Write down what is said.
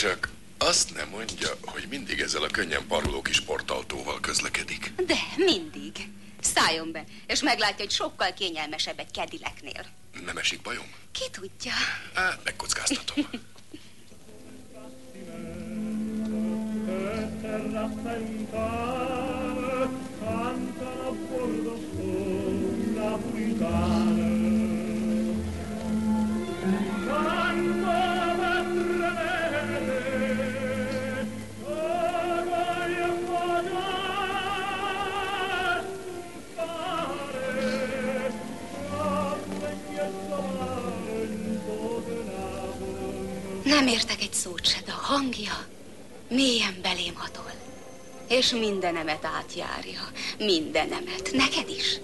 Csak azt nem mondja, hogy mindig ezzel a könnyen paruló kis portaltóval közlekedik. De, mindig. Szálljon be, és meglátja, hogy sokkal kényelmesebb egy Cadillacnél. Nem esik bajom? Ki tudja? Hát, megkockáztatom. Nem értek egy szót se, de a hangja mélyen belém hatol. És mindenemet átjárja. Mindenemet. Neked is?